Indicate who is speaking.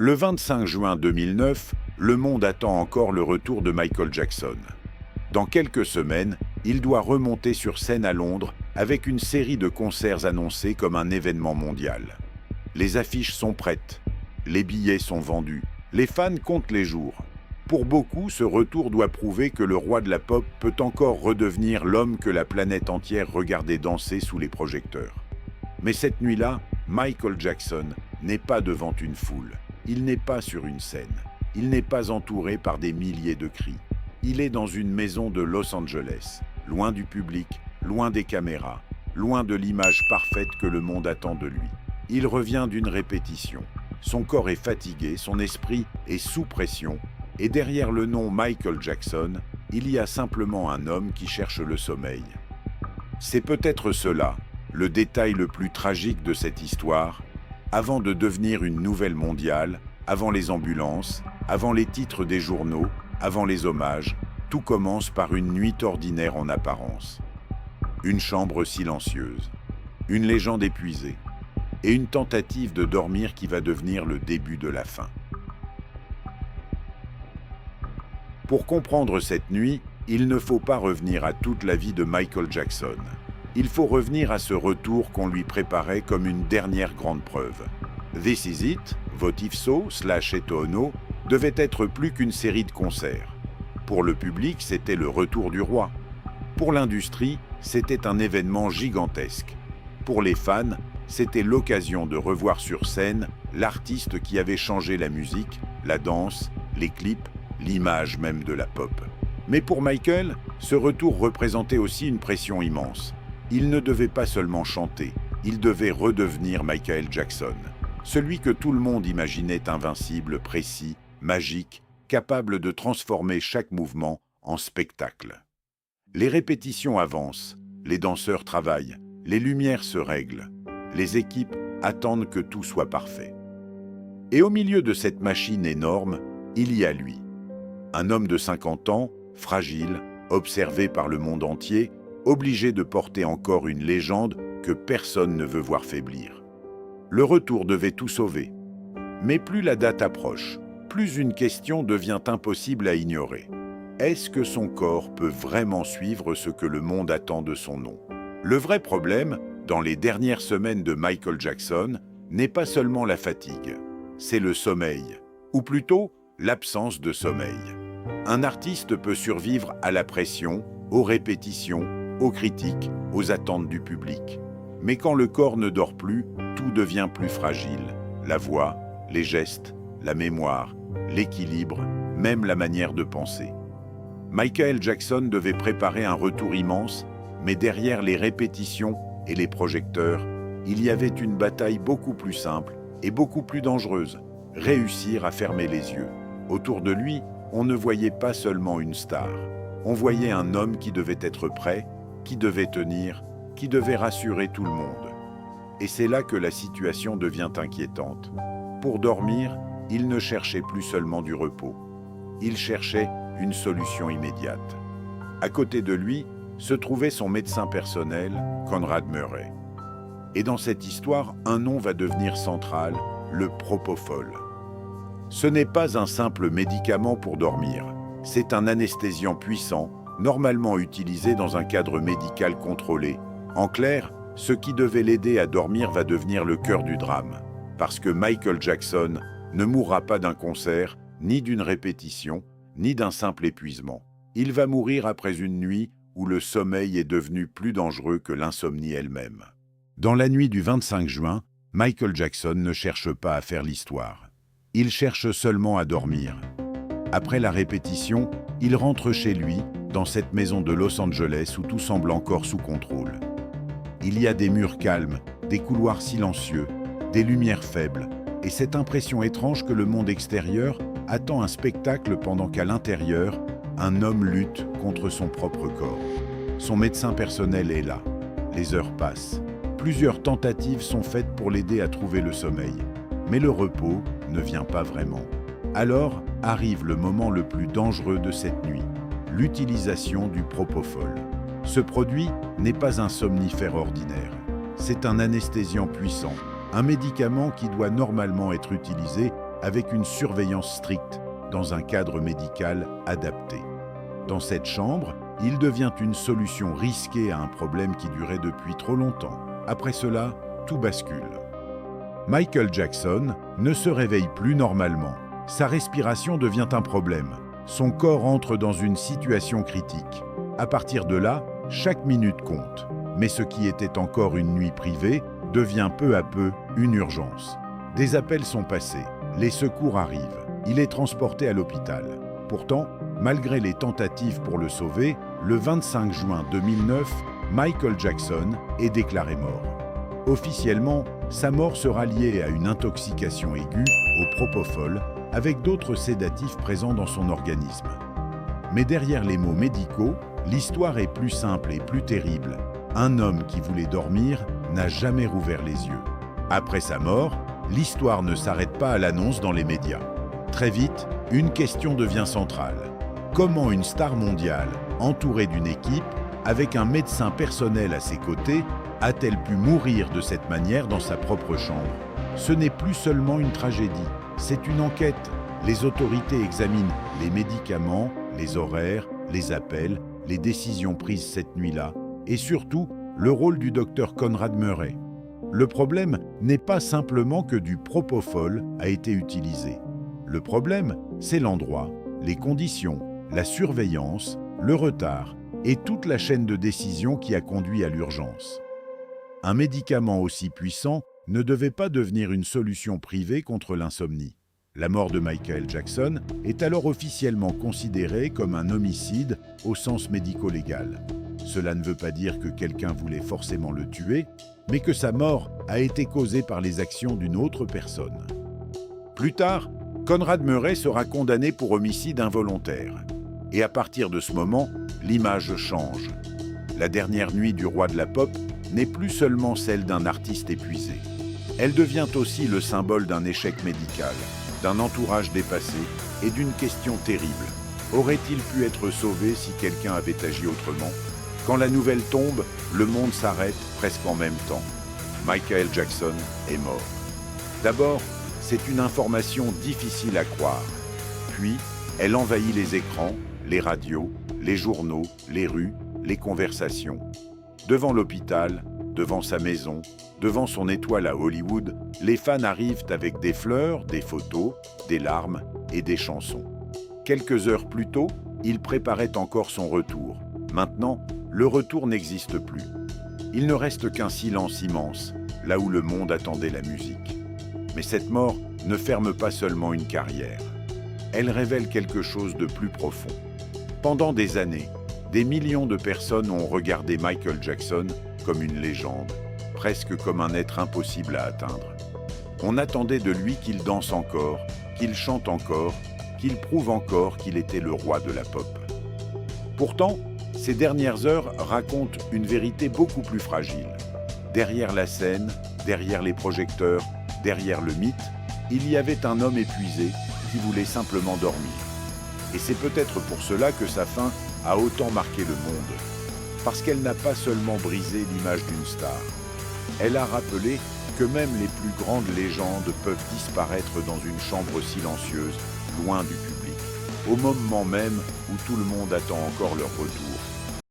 Speaker 1: Le 25 juin 2009, le monde attend encore le retour de Michael Jackson. Dans quelques semaines, il doit remonter sur scène à Londres avec une série de concerts annoncés comme un événement mondial. Les affiches sont prêtes, les billets sont vendus, les fans comptent les jours. Pour beaucoup, ce retour doit prouver que le roi de la pop peut encore redevenir l'homme que la planète entière regardait danser sous les projecteurs. Mais cette nuit-là, Michael Jackson n'est pas devant une foule. Il n'est pas sur une scène. Il n'est pas entouré par des milliers de cris. Il est dans une maison de Los Angeles, loin du public, loin des caméras, loin de l'image parfaite que le monde attend de lui. Il revient d'une répétition. Son corps est fatigué, son esprit est sous pression, et derrière le nom Michael Jackson, il y a simplement un homme qui cherche le sommeil. C'est peut-être cela, le détail le plus tragique de cette histoire. Avant de devenir une nouvelle mondiale, avant les ambulances, avant les titres des journaux, avant les hommages, tout commence par une nuit ordinaire en apparence. Une chambre silencieuse, une légende épuisée, et une tentative de dormir qui va devenir le début de la fin. Pour comprendre cette nuit, il ne faut pas revenir à toute la vie de Michael Jackson. Il faut revenir à ce retour qu'on lui préparait comme une dernière grande preuve. This Is It, Votive So / Eto Ono, devait être plus qu'une série de concerts. Pour le public, c'était le retour du roi. Pour l'industrie, c'était un événement gigantesque. Pour les fans, c'était l'occasion de revoir sur scène l'artiste qui avait changé la musique, la danse, les clips, l'image même de la pop. Mais pour Michael, ce retour représentait aussi une pression immense. Il ne devait pas seulement chanter, il devait redevenir Michael Jackson. Celui que tout le monde imaginait invincible, précis, magique, capable de transformer chaque mouvement en spectacle. Les répétitions avancent, les danseurs travaillent, les lumières se règlent, les équipes attendent que tout soit parfait. Et au milieu de cette machine énorme, il y a lui. Un homme de 50 ans, fragile, observé par le monde entier, obligé de porter encore une légende que personne ne veut voir faiblir. Le retour devait tout sauver. Mais plus la date approche, plus une question devient impossible à ignorer. Est-ce que son corps peut vraiment suivre ce que le monde attend de son nom? Le vrai problème, dans les dernières semaines de Michael Jackson, n'est pas seulement la fatigue, c'est le sommeil, ou plutôt l'absence de sommeil. Un artiste peut survivre à la pression, aux répétitions, aux critiques, aux attentes du public. Mais quand le corps ne dort plus, tout devient plus fragile. La voix, les gestes, la mémoire, l'équilibre, même la manière de penser. Michael Jackson devait préparer un retour immense, mais derrière les répétitions et les projecteurs, il y avait une bataille beaucoup plus simple et beaucoup plus dangereuse, réussir à fermer les yeux. Autour de lui, on ne voyait pas seulement une star. On voyait un homme qui devait être prêt, qui devait tenir, qui devait rassurer tout le monde. Et c'est là que la situation devient inquiétante. Pour dormir, il ne cherchait plus seulement du repos. Il cherchait une solution immédiate. À côté de lui se trouvait son médecin personnel, Conrad Murray. Et dans cette histoire, un nom va devenir central, le propofol. Ce n'est pas un simple médicament pour dormir, c'est un anesthésiant puissant, normalement utilisé dans un cadre médical contrôlé. En clair, ce qui devait l'aider à dormir va devenir le cœur du drame, parce que Michael Jackson ne mourra pas d'un concert, ni d'une répétition, ni d'un simple épuisement. Il va mourir après une nuit où le sommeil est devenu plus dangereux que l'insomnie elle-même. Dans la nuit du 25 juin, Michael Jackson ne cherche pas à faire l'histoire. Il cherche seulement à dormir. Après la répétition, il rentre chez lui, dans cette maison de Los Angeles où tout semble encore sous contrôle. Il y a des murs calmes, des couloirs silencieux, des lumières faibles, et cette impression étrange que le monde extérieur attend un spectacle pendant qu'à l'intérieur, un homme lutte contre son propre corps. Son médecin personnel est là. Les heures passent. Plusieurs tentatives sont faites pour l'aider à trouver le sommeil. Mais le repos ne vient pas vraiment. Alors arrive le moment le plus dangereux de cette nuit, l'utilisation du propofol. Ce produit n'est pas un somnifère ordinaire. C'est un anesthésiant puissant, un médicament qui doit normalement être utilisé avec une surveillance stricte, dans un cadre médical adapté. Dans cette chambre, il devient une solution risquée à un problème qui durait depuis trop longtemps. Après cela, tout bascule. Michael Jackson ne se réveille plus normalement. Sa respiration devient un problème. Son corps entre dans une situation critique. À partir de là, chaque minute compte. Mais ce qui était encore une nuit privée devient peu à peu une urgence. Des appels sont passés. Les secours arrivent. Il est transporté à l'hôpital. Pourtant, malgré les tentatives pour le sauver, le 25 juin 2009, Michael Jackson est déclaré mort. Officiellement, sa mort sera liée à une intoxication aiguë au propofol avec d'autres sédatifs présents dans son organisme. Mais derrière les mots médicaux, l'histoire est plus simple et plus terrible. Un homme qui voulait dormir n'a jamais rouvert les yeux. Après sa mort, l'histoire ne s'arrête pas à l'annonce dans les médias. Très vite, une question devient centrale. Comment une star mondiale, entourée d'une équipe, avec un médecin personnel à ses côtés, a-t-elle pu mourir de cette manière dans sa propre chambre? Ce n'est plus seulement une tragédie, c'est une enquête. Les autorités examinent les médicaments, les horaires, les appels, les décisions prises cette nuit-là, et surtout, le rôle du docteur Conrad Murray. Le problème n'est pas simplement que du propofol a été utilisé. Le problème, c'est l'endroit, les conditions, la surveillance, le retard et toute la chaîne de décision qui a conduit à l'urgence. Un médicament aussi puissant ne devait pas devenir une solution privée contre l'insomnie. La mort de Michael Jackson est alors officiellement considérée comme un homicide au sens médico-légal. Cela ne veut pas dire que quelqu'un voulait forcément le tuer, mais que sa mort a été causée par les actions d'une autre personne. Plus tard, Conrad Murray sera condamné pour homicide involontaire. Et à partir de ce moment, l'image change. La dernière nuit du roi de la pop n'est plus seulement celle d'un artiste épuisé. Elle devient aussi le symbole d'un échec médical, d'un entourage dépassé et d'une question terrible. Aurait-il pu être sauvé si quelqu'un avait agi autrement? Quand la nouvelle tombe, le monde s'arrête presque en même temps. Michael Jackson est mort. D'abord, c'est une information difficile à croire. Puis, elle envahit les écrans, les radios, les journaux, les rues, les conversations. Devant l'hôpital, devant sa maison, devant son étoile à Hollywood, les fans arrivent avec des fleurs, des photos, des larmes et des chansons. Quelques heures plus tôt, il préparait encore son retour. Maintenant, le retour n'existe plus. Il ne reste qu'un silence immense, là où le monde attendait la musique. Mais cette mort ne ferme pas seulement une carrière. Elle révèle quelque chose de plus profond. Pendant des années, des millions de personnes ont regardé Michael Jackson comme une légende, presque comme un être impossible à atteindre. On attendait de lui qu'il danse encore, qu'il chante encore, qu'il prouve encore qu'il était le roi de la pop. Pourtant, ces dernières heures racontent une vérité beaucoup plus fragile. Derrière la scène, derrière les projecteurs, derrière le mythe, il y avait un homme épuisé qui voulait simplement dormir. Et c'est peut-être pour cela que sa fin a autant marqué le monde. Parce qu'elle n'a pas seulement brisé l'image d'une star. Elle a rappelé que même les plus grandes légendes peuvent disparaître dans une chambre silencieuse, loin du public, au moment même où tout le monde attend encore leur retour.